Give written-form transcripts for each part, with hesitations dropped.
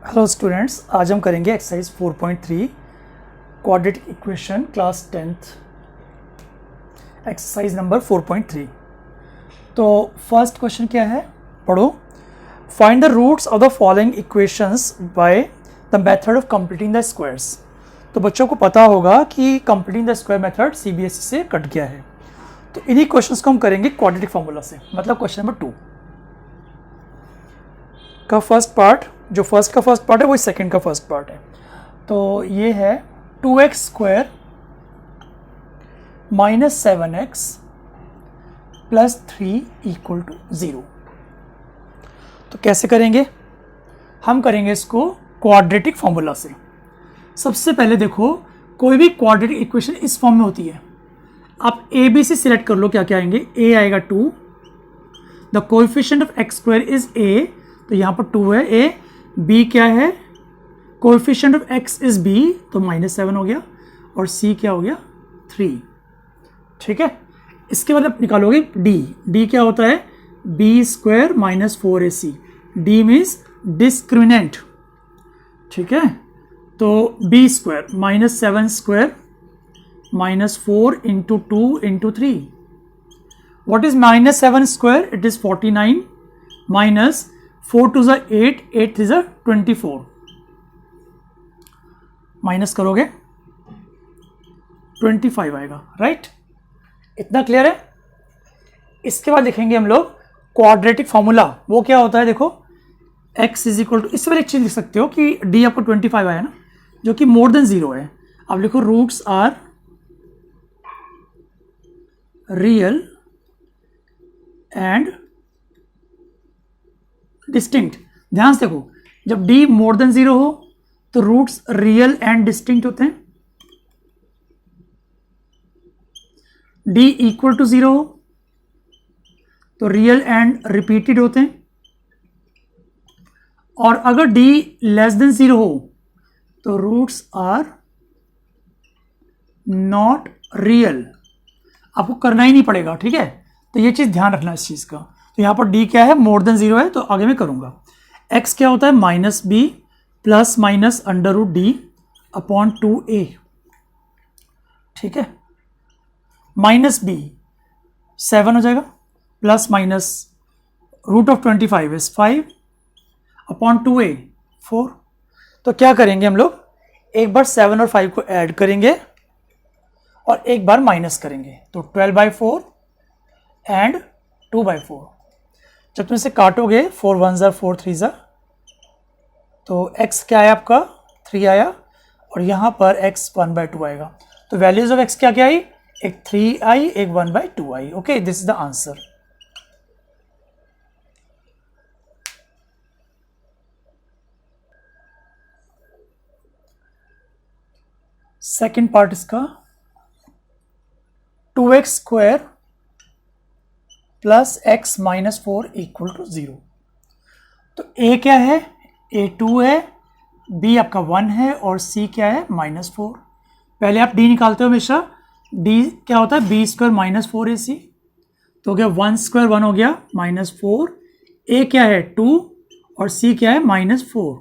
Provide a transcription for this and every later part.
Hello students, आज हम करेंगे exercise 4.3 quadratic equation class 10th exercise number 4.3। तो फर्स्ट क्वेश्चन क्या है, पढ़ो। Find the roots of the following equations by the method of completing the squares. तो बच्चों को पता होगा कि completing the square method CBSE से कट गया है, तो इन्हीं क्वेश्चंस को हम करेंगे क्वाड्रेटिक फॉर्मूला से, मतलब क्वेश्चन नंबर 2 का फर्स्ट पार्ट, जो फर्स्ट का फर्स्ट पार्ट है वही सेकंड का फर्स्ट पार्ट है। तो ये है 2x square minus 7x plus 3 equal to 0। तो कैसे करेंगे? हम करेंगे इसको क्वाड्रेटिक फॉर्मूला से। सबसे पहले देखो, कोई भी क्वाड्रेटिक इक्वेशन इस फॉर्म में होती है। आप ए बी सी सिलेक्ट कर लो, क्या क्या आएंगे। ए आएगा 2, the coefficient of x square is a, तो यहाँ पर 2 है ए। बी क्या है, coefficient of x is b, तो -7 हो गया। और सी क्या हो गया, 3। ठीक है, इसके बाद आप निकालोगे डी। डी क्या होता है, b square minus 4ac। D means discriminant. ठीक है, तो b square minus 7 square minus 4 into 2 into 3। What is -7 square? It is 49 minus 4 two ज़ा 8, 8 थ्री ज़ा 24। माइनस करोगे 25 आएगा, राइट? इतना क्लियर है। इसके बाद लिखेंगे हम लोग क्वाड्रेटिक फॉर्मूला। वो क्या होता है, देखो x इज इक्वल टू, इससे पहले एक चीज लिख सकते हो कि d आपको 25 आया ना, जो कि मोर देन 0 है। अब लिखो roots are real and distinct. ध्यान से देखो, जब d मोर देन 0 हो तो रूट्स रियल एंड डिस्टिंक्ट होते हैं। d इक्वल टू 0 हो तो रियल एंड रिपीटेड होते हैं। और अगर d लेस देन 0 हो तो रूट्स आर नॉट रियल। आपको करना ही नहीं पड़ेगा, ठीक है? तो ये चीज ध्यान रखना इस चीज का। तो यहां पर d क्या है, मोर देन 0 है, तो आगे मैं करूंगा। x क्या होता है, -b plus minus under root D upon 2a। ठीक है, -b 7 हो जाएगा, plus minus root of 25 is 5 upon 2a 4। तो क्या करेंगे हम लोग, एक बार 7 और 5 को ऐड करेंगे और एक बार माइनस करेंगे, तो 12/4 एंड 2/4। जब तुम इसे काटोगे 4 1 ज़ा 4 3 ज़ा, तो x क्या आया आपका, 3 आया, और यहां पर x 1/2 आएगा। तो वैल्यूज ऑफ x क्या क्या आई, एक 3 आई, एक 1/2 i. Okay, this is the answer. Second part इसका 2x square plus x minus 4 equal to 0। तो a क्या है, a 2 है, b आपका 1 है, और c क्या है, -4। पहले आप d निकालते हो हमेशा। d क्या होता है, b स्क्वायर माइनस 4ac, तो हो गया 1 स्क्वायर 1 हो गया -4। a क्या है 2 और c क्या है -4,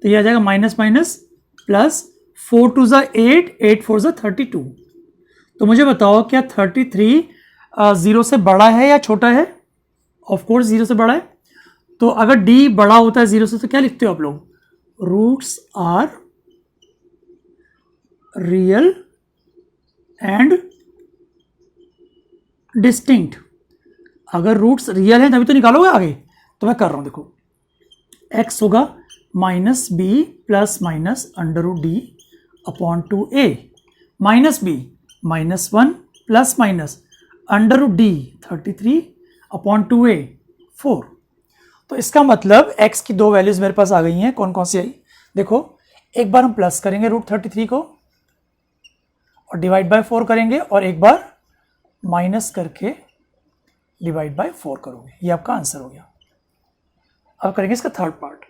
तो ये आ जाएगा माइनस माइनस प्लस 4 2 ज़ा 8, 8 4 ज़ा 32। तो मुझे बताओ, क्या 33 0 से बड़ा है या छोटा है? ऑफ कोर्स 0 से बड़ा है। तो अगर d बड़ा होता है 0 से, तो क्या लिखते हो आप लोग, roots are real and distinct. अगर रूट्स रियल है तभी तो निकालोगे आगे। तो मैं कर रहा हूं, देखो x होगा -b plus minus under root D upon 2a, -b -1 plus minus under root D 33 upon 2a 4। तो इसका मतलब x की दो वैल्यूज मेरे पास आ गई हैं। कौन कौन सी आई, देखो। एक बार हम प्लस करेंगे रूट 33 को और डिवाइड बाय 4 करेंगे, और एक बार माइनस करके डिवाइड बाय 4 करोगे। ये आपका आंसर हो गया। अब करेंगे इसका third part.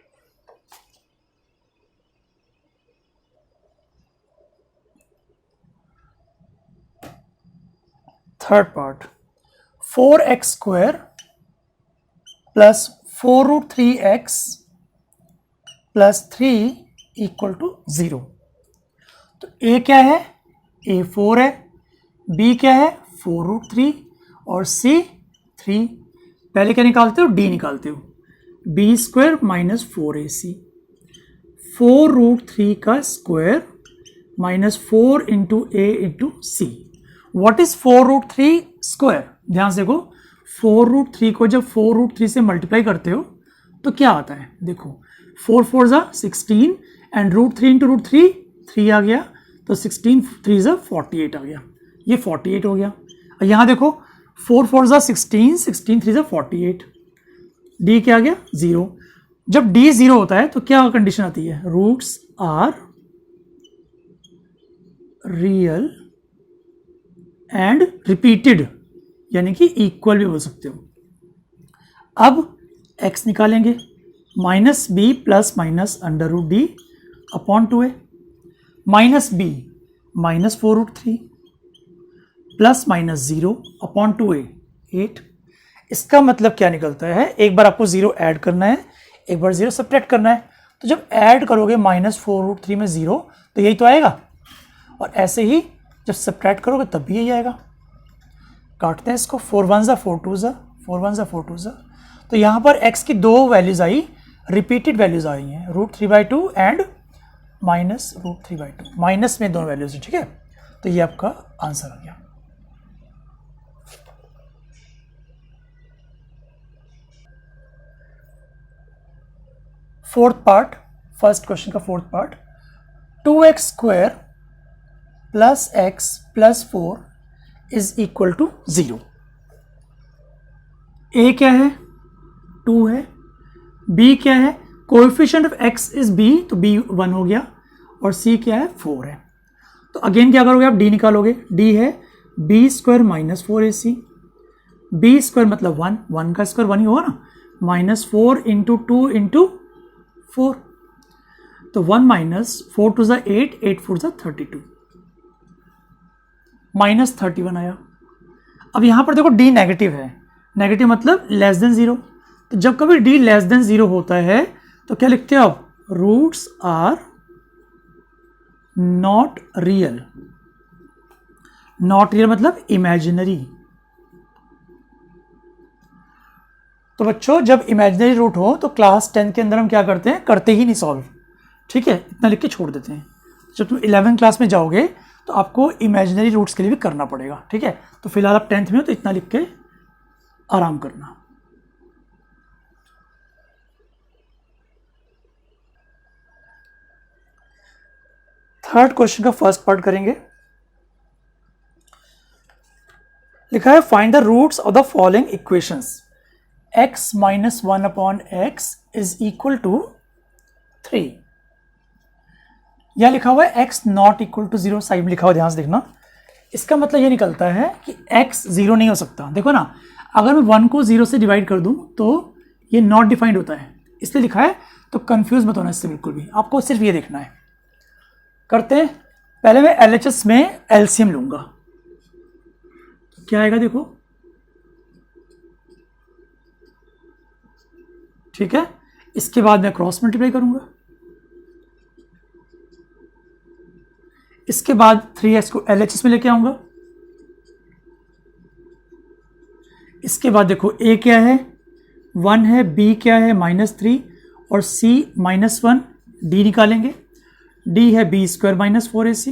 Third part 4x square plus 4 root 3x +3 equal to 0। तो a क्या है, a 4 है, b क्या है 4√3 और c 3। पहले क्या निकालते हो, d निकालते हो, b² माइनस 4ac, 4√3 का square minus 4 into a into C. What is 4√3 square? ध्यान से देखो, 4√3 को जब 4√3 से मल्टीप्लाई करते हो तो क्या आता है, देखो 4 4 ज़ा 16 एंड √3 इंटू √3 3 आ गया, तो 16 3 ज़ा 48 आ गया, ये 48 हो गया। और यहाँ देखो 4 4 ज़ा 16, 16 3 ज़ा 48, डी क्या आ गया 0। जब डी 0 होता है तो क्या कंडीशन आती है, roots are real and repeated, यानी कि इक्वल भी बोल सकते हो। अब x निकालेंगे, -b plus minus √d upon 2a, -b -4√3 plus minus 0 upon 2a 8। इसका मतलब क्या निकलता है, एक बार आपको 0 ऐड करना है, एक बार 0 सब्ट्रैक्ट करना है। तो जब ऐड करोगे -4√3 में 0 तो यही तो आएगा, और ऐसे ही जब सब्ट्रैक्ट करोगे तब भी यही आएगा। काटते हैं इसको, 4 1 ज़ा 4 2 ज़ा 4 1 ज़ा 4 2 ज़ा। तो यहाँ पर x की दो वैल्यूज आई, रिपीटेड वैल्यूज आई हैं, √3/2 एंड -√3/2, माइनस में दोनों वैल्यूज है, ठीक है। तो ये आपका आंसर आ गया। फोर्थ पार्ट, फर्स्ट क्वेश्चन का fourth part, 2x² plus x plus 4 is equal to 0। a क्या है 2 है, b क्या है, coefficient of x is b, तो b 1 हो गया, और c क्या है 4 है। तो अगेन क्या करोगे आप, d निकालोगे, d है b² माइनस 4ac, b² मतलब 1, 1 का स्क्वायर 1 ही होगा ना, -4 इंटू 2 इंटू 4, तो 1 माइनस 4 2 ज़ा 8, 8 4 ज़ा 32, -31 आया। अब यहां पर देखो d नेगेटिव है, नेगेटिव मतलब लेस देन 0, तो जब कभी d लेस देन 0 होता है तो क्या लिखते हो आप, roots are not real. Not real मतलब इमेजिनरी। तो बच्चों जब इमेजिनरी रूट हो तो क्लास 10 के अंदर हम क्या करते हैं, करते ही नहीं सॉल्व, ठीक है, इतना लिख के छोड़ देते हैं। जब तुम 11th क्लास में जाओगे तो आपको इमेजिनरी रूट्स के लिए भी करना पड़ेगा, ठीक है। तो फिलहाल आप 10th में हो तो इतना लिख के आराम करना। थर्ड क्वेश्चन का फर्स्ट पार्ट करेंगे। लिखा है find the roots of the following equations, x minus 1 upon x is equal to 3। यह लिखा हुआ है x not equal to 0, side में लिखा हुआ, ध्यान से देखना। इसका मतलब ये निकलता है कि x 0 नहीं हो सकता। देखो ना, अगर मैं 1 को 0 से डिवाइड कर दूं तो ये नॉट डिफाइंड होता है, इसलिए लिखा है, तो कंफ्यूज मत होना इससे बिल्कुल भी, आपको सिर्फ ये देखना है। करते हैं, पहले मैं LHS में LCM लूंगा, तो क्या आएगा देखो, ठीक है। इसके बाद मैं क्रॉस मल्टीप्लाई करूंगा, इसके बाद 3x को LHS में लेके आऊंगा, इसके बाद देखो a क्या है 1 है, b क्या है -3 और c -1, d निकालेंगे, d है b² माइनस 4ac,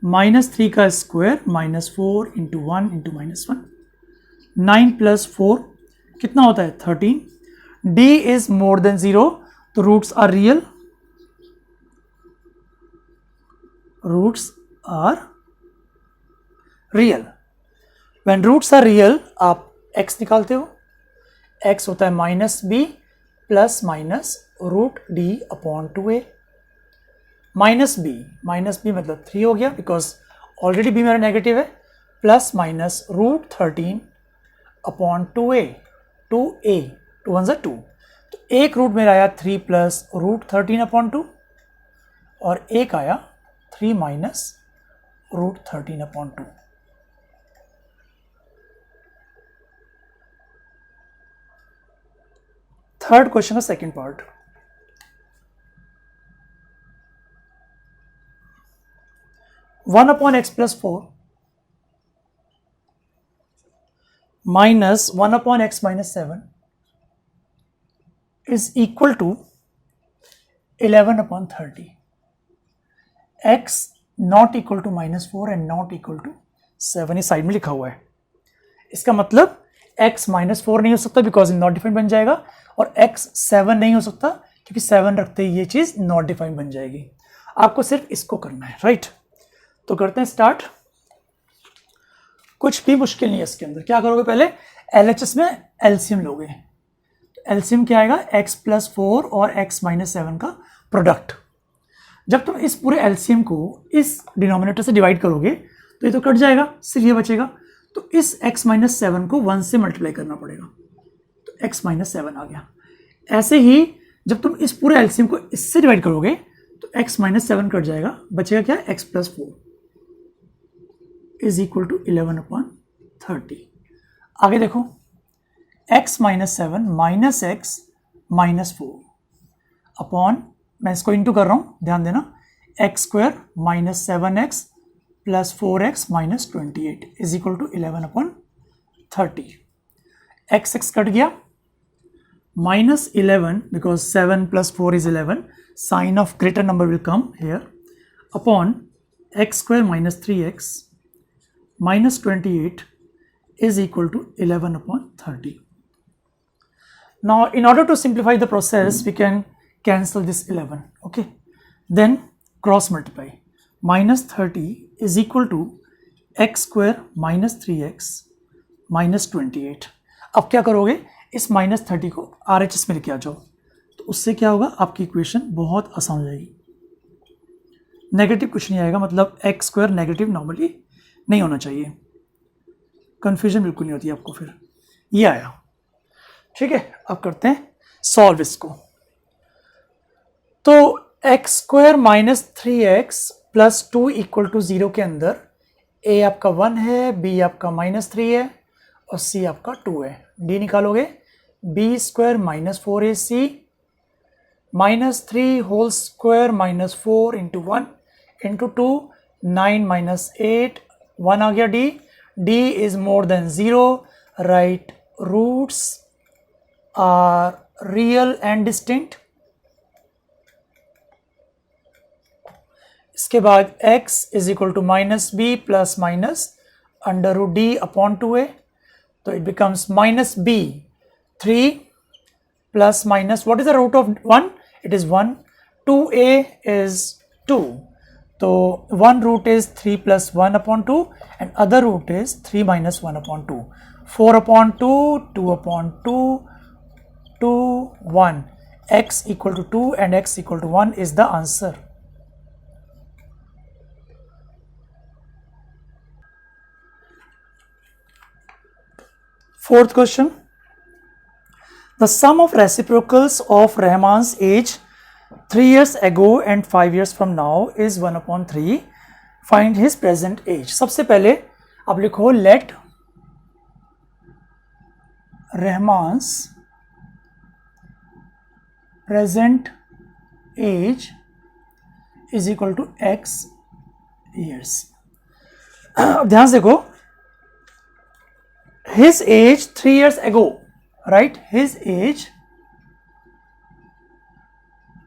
-3 का स्क्वायर -4 इंटू 1 इंटू -1, 9 प्लस 4 कितना होता है 13, d इज मोर देन 0, तो roots are real, roots are real. When roots are real आप x निकालते हो, x होता है -b plus minus √d upon 2a, -b मतलब 3 हो गया बिकॉज ऑलरेडी b मेरा नेगेटिव है, plus minus √13 upon 2a, 2a 2 1 2, तो एक रूट मेरा आया 3 प्लस √13 अपॉन 2, और एक आया 3 माइनस √13 अपॉन 2। थर्ड क्वेश्चन का second part, 1 upon x plus 4 minus 1 upon x minus 7 is equal to 11 upon 30. X not equal to -4 and not equal to 7 इस side में लिखा हुआ है. इसका मतलब x -4 नहीं हो सकता बिकॉज नॉट डिफाइंड बन जाएगा, और x 7 नहीं हो सकता क्योंकि 7 रखते ही ये चीज नॉट डिफाइंड बन जाएगी. आपको सिर्फ इसको करना है, राइट? तो करते हैं स्टार्ट. कुछ भी मुश्किल नहीं है इसके अंदर. क्या करोगे? पहले LHS में एलसीएम लोगे. तो एलसीएम क्या आएगा? x प्लस 4 और x माइनस 7 का प्रोडक्ट. जब तुम इस पूरे एलसीएम को इस डिनोमिनेटर से डिवाइड करोगे तो ये तो कट जाएगा, सिर्फ ये बचेगा. तो इस x माइनस 7 को 1 से मल्टीप्लाई करना पड़ेगा, तो x माइनस 7 आ गया. ऐसे ही जब तुम इस पूरे एलसीएम को इससे डिवाइड करोगे तो x माइनस 7 कट जाएगा, बचेगा क्या? x plus 4 is equal to 11 upon 30. आगे देखो, x minus 7 minus x minus 4 upon, मैं इसको इंटू कर रहा हूं, ध्यान देना, x square minus 7x plus 4x minus 28 is equal to 11 upon 30. x cut गया, minus 11 because 7 plus 4 is 11, sign of greater number will come here, upon x square minus 3x minus 28 is equal to 11 upon 30. Now in order to simplify the process we can cancel this 11, okay, then cross multiply. Minus 30 is equal to x square minus 3x minus 28. अब क्या करोगे? इस -30 को RHS में लेके आ जाओ, तो उससे क्या होगा? आपकी इक्वेशन बहुत आसान हो जाएगी. नेगेटिव कुछ नहीं आएगा, मतलब एक्स स्क्वायर नेगेटिव नॉर्मली नहीं होना चाहिए, कंफ्यूजन बिल्कुल नहीं होती आपको. फिर ये आया, ठीक है. अब करते हैं सॉल्व इसको. तो x square minus 3x plus 2 equal to 0 के अंदर a आपका 1 है, b आपका -3 है और c आपका 2 है. d निकालोगे, b square minus 4ac minus 3 whole square minus 4 into 1 into 2 9 minus 8 1 आ गया. d is more than 0, right? Roots are real and distinct. इसके बाद x is equal to minus b plus minus under root D upon 2a. So it becomes minus b 3 plus minus, what is the root of 1? It is 1. 2a is 2. So one root is 3 plus 1 upon 2 and other root is 3 minus 1 upon 2. 4 upon 2, 2 upon 2, 2, 1. X equal to 2 and x equal to 1 is the answer. Fourth question. The sum of reciprocals of Rahman's age 3 years ago and 5 years from now is 1 upon 3. Find his present age. सबसे पहले आप लिखो let Rahman's present age is equal to x years. ध्यान से देखो, his age 3 years ago, right? His age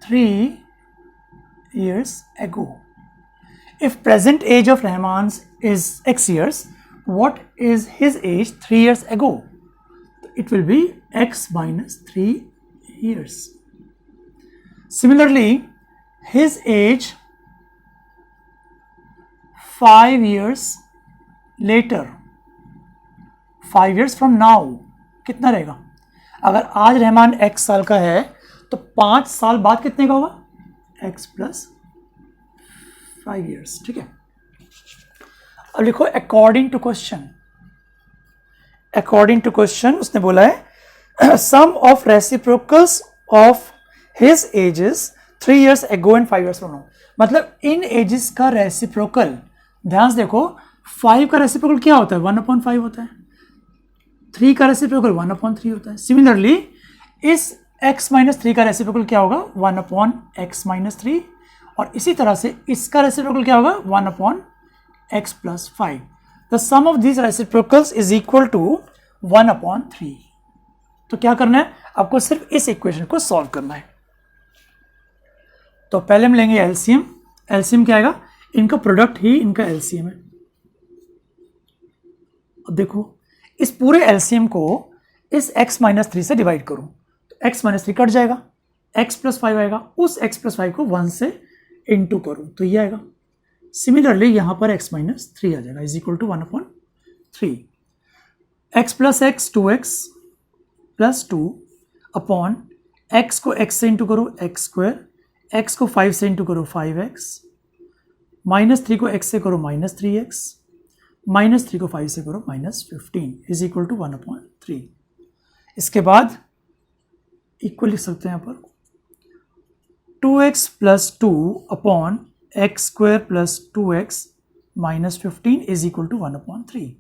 3 years ago. If present age of Rahman's is x years, what is his age 3 years ago? It will be x minus 3 years. Similarly, his age 5 years later, 5 years from now कितना रहेगा? अगर आज Rahman x साल का है तो 5 साल बाद कितने का होगा? x प्लस 5 years, ठीक है. अब लिखो according to question. According to question उसने बोला है sum of reciprocals of his ages 3 years ago and 5 years from now. मतलब इन एजेस का रेसिप्रोकल, ध्यान से देखो, 5 का रेसिप्रोकल क्या होता है? 1/5 होता है. 3 का रेसिप्रोकल 1/3 होता है. सिमिलरली इस x माइनस 3 का रेसिप्रोकल क्या होगा? 1/x minus 3. और इसी तरह से इसका रेसिप्रोकल क्या होगा? 1/x x plus 5. The sum of these reciprocals is equal to 1/3. तो क्या करना है आपको, सिर्फ इस इक्वेशन को सॉल्व करना है। तो पहले हम लेंगे एलसीएम। एलसीएम क्या आएगा, इनका प्रोडक्ट ही इनका एलसीएम है। अब देखो इस पूरे एलसीएम को इस x - 3 से डिवाइड करूं तो x - 3 कट जाएगा, x + 5 आएगा, उस x + 5 को 1 से इंटू करूं तो ये आएगा। सिमिलरली यहां पर x - 3 आ जाएगा, is equal to 1/3। x + x 2x + 2 अपॉन x को x से इंटू करो x², x को 5 से इंटू करो 5x, -3 को x से करो -3x, -3 को 5 से करो -15 इज इक्वल टू 1/3। इसके बाद इक्वल लिख सकते हैं यहाँ पर 2x + 2 अपॉन x² + 2x -15 is equal to 1/3।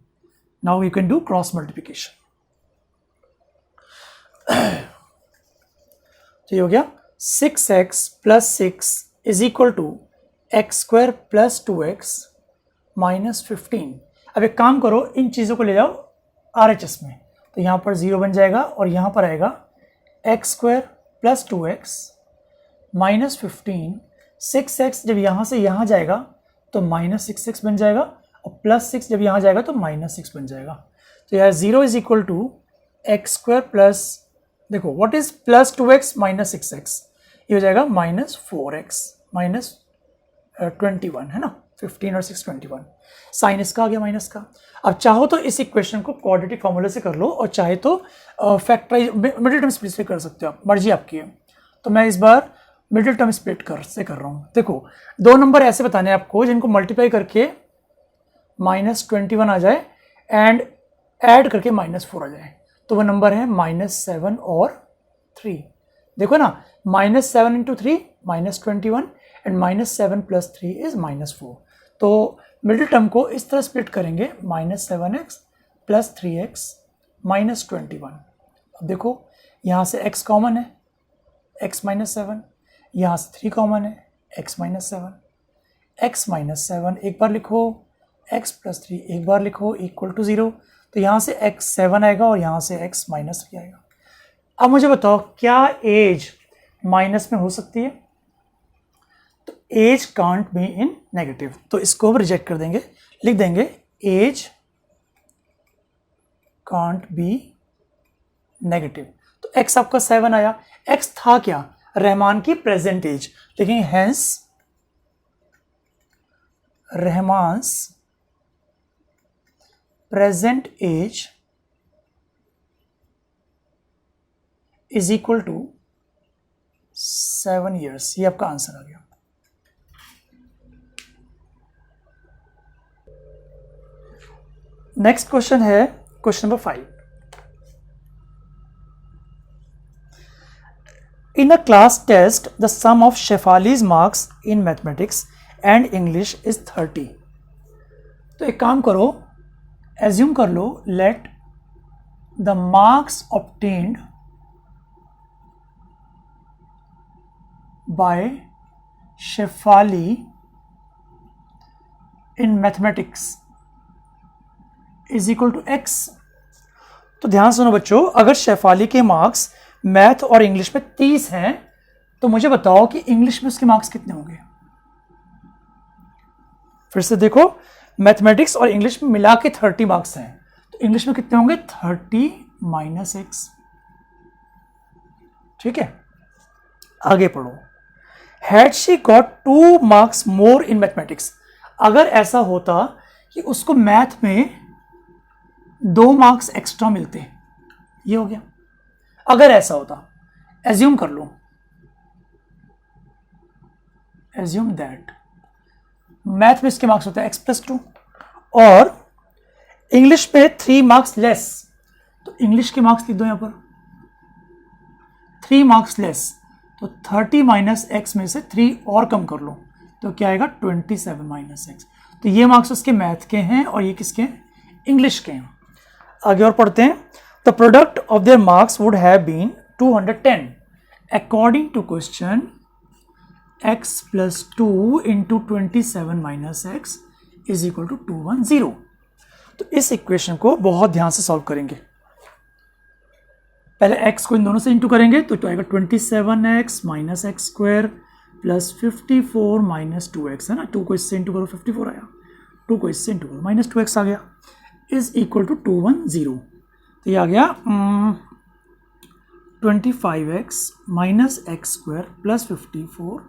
Now you can do cross multiplication. तो ये हो गया 6x + 6 is equal to x² + 2x -15। अब एक काम करो, इन चीज़ों को ले जाओ RHS में, तो यहाँ पर 0 बन जाएगा और यहाँ पर आएगा x² + 2x -15। 6x जब यहाँ से यहाँ जाएगा तो -6x बन जाएगा और +6 जब यहाँ जाएगा तो -6 बन जाएगा। तो यार 0 is equal to x² plus, देखो व्हाट इज +2x -6x, ये हो जाएगा -4x -21 है ना, 15 और 6 21, साइन इसका आ गया माइनस का। अब चाहो तो इस इक्वेशन को क्वाड्रेटिक फॉर्मूले से कर लो और चाहे तो फैक्टराइज मिडिल टर्म स्प्लिट से कर सकते हो, मर्जी आपकी है। तो मैं इस बार मिडिल टर्म स्प्लिट कर रहा हूँ। देखो दो नंबर ऐसे बताने हैं आपको जिनको मल्टीप्लाई करके -21 आ जाए एंड ऐड करके -4 आ जाए, तो वो नंबर है -7 और 3। देखो ना, -7 × 3 -21 एंड -7 + 3 इज -4। तो मिडिल टर्म को इस तरह स्प्लिट करेंगे -7x + 3x -21। अब देखो यहाँ से x कॉमन है, x - 7, यहाँ से 3 कॉमन है, x - 7, x - 7 एक बार लिखो, x + 3 एक बार लिखो, इक्वल टू 0। तो यहाँ से x 7 आएगा और यहाँ से x - 3 आएगा। अब मुझे बताओ क्या एज माइनस में हो सकती है? तो age can't be in negative, तो इसको हम रिजेक्ट कर देंगे, लिख देंगे एज कांट बी नेगेटिव। तो x आपका 7 आया, x था क्या, रहमान की प्रेजेंट एज, लेकिन hence Rahman's present age is equal to 7 years। ये आपका आंसर आ गया। नेक्स्ट क्वेश्चन है question number 5। In a class test, the sum of Shefali's marks in mathematics and English is 30. तो एक काम करो, एज्यूम कर लो, let the marks obtained by Shefali in mathematics is equal to x। तो ध्यान सुनो बच्चों, अगर शेफाली के मार्क्स मैथ और इंग्लिश में 30 हैं तो मुझे बताओ कि इंग्लिश में उसके मार्क्स कितने होंगे। फिर से देखो, मैथमेटिक्स और इंग्लिश में मिला के 30 मार्क्स हैं, तो इंग्लिश में कितने होंगे, 30 - x। ठीक है, आगे पढ़ो। Had she got 2 marks more in mathematics, अगर ऐसा होता कि उसको मैथ में 2 मार्क्स एक्स्ट्रा मिलते, ये हो गया। अगर ऐसा होता, एज्यूम कर लो, एज्यूम दैट मैथ में इसके मार्क्स होते हैं x + 2 और इंग्लिश में 3 मार्क्स लेस, तो इंग्लिश के मार्क्स लिख दो यहां पर 3 मार्क्स लेस, तो 30 - x में से 3 और कम कर लो तो क्या आएगा, 27 - x। तो ये मार्क्स उसके मैथ के हैं और ये किसके हैं, इंग्लिश के हैं। आगे और पढ़ते हैं। The product of their marks would have been 210 according to question x + 2 × 27 - x is equal to 210। तो इस इक्वेशन को बहुत ध्यान से सॉल्व करेंगे। पहले x को इन दोनों से इंटू करेंगे तो आएगा 27x minus x square plus 54 minus 2x, है ना। 2 को इससे इंटू करो 54 आया, 2 को इससे इंटू करो माइनस 2x आ गया, इज इक्वल टू 210। तो ये आ गया 25x minus x square plus 54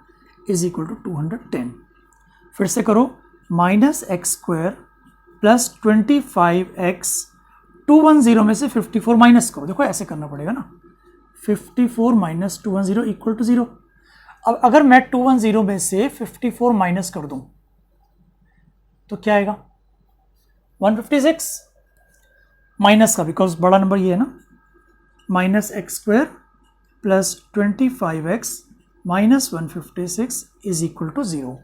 is equal to 210। फिर से करो, minus x square plus 25x, 210 में से 54 माइनस करो। देखो ऐसे करना पड़ेगा ना, 54 माइनस 210 इक्वल टू 0। अब अगर मैं 210 में से 54 माइनस कर दूं तो क्या आएगा? 156 माइनस का, बिकॉज बड़ा नंबर ये है ना, minus x square plus 25x minus 156 is equal to 0।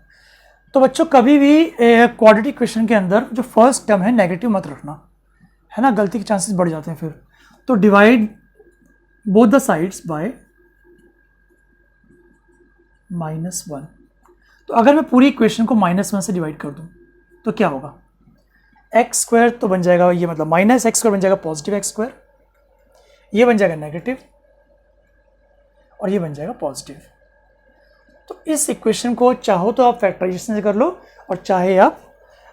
तो बच्चों कभी भी क्वाड्रेटिक इक्वेशन के अंदर जो फर्स्ट टर्म है नेगेटिव मत रखना, है ना, गलती के चांसेस बढ़ जाते हैं फिर। तो divide both the sides by -1। तो अगर मैं पूरी इक्वेशन को -1 से डिवाइड कर दूं तो क्या होगा? एक्स स्क्वायर तो बन जाएगा, ये मतलब माइनस एक्स स्क्वायर बन जाएगा पॉजिटिव एक्स स्क्वायर, ये बन जाएगा नेगेटिव और ये बन जाएगा पॉजिटिव। तो इस इक्वेशन को चाहो तो आप फैक्टराइजेशन से कर लो और चाहे आप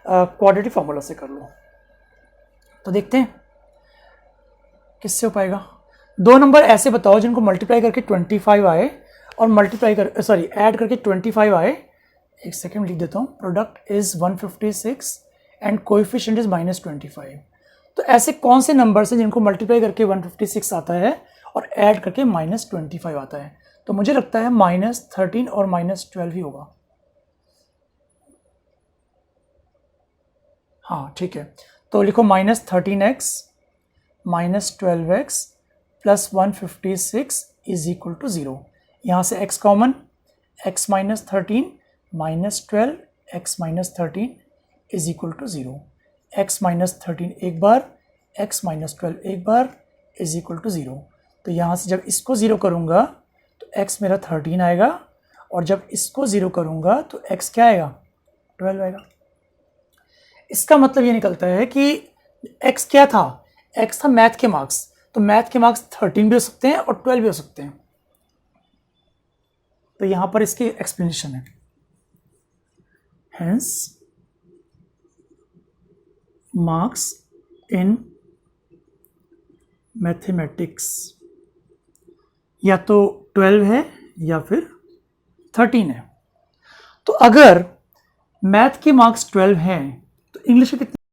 क्वाड्रेटिक फॉर्मूला से कर लो। तो देखते हैं किससे हो पाएगा। दो नंबर ऐसे बताओ जिनको मल्टीप्लाई करके 25 आए और मल्टीप्लाई कर ऐड करके 25 आए। एक सेकेंड लिख देता हूँ, product is 156 and coefficient is -25। तो ऐसे कौन से नंबर हैं जिनको मल्टीप्लाई करके 156 आता है और ऐड करके -25 आता है? तो मुझे लगता है -13 और -12 ही होगा। हाँ ठीक है, तो लिखो -13x minus 12x plus 156 is equal to 0। यहाँ से x common, x minus 13 minus 12 x minus 13 is equal to 0। x minus 13 एक बार, x माइनस 12 एक बार इज इक्वल टू 0। तो यहाँ से जब इसको 0 करूँगा तो x मेरा 13 आएगा और जब इसको 0 करूँगा तो x क्या आएगा? 12 आएगा। इसका मतलब ये निकलता है कि x क्या था? x था मैथ के मार्क्स, तो मैथ के मार्क्स 13 भी हो सकते हैं और 12 भी हो सकते हैं। तो यहां पर इसकी एक्सप्लेनेशन है, हेंस मार्क्स इन मैथमेटिक्स या तो 12 है या फिर 13 है। तो अगर मैथ के मार्क्स 12 हैं तो इंग्लिश के कितने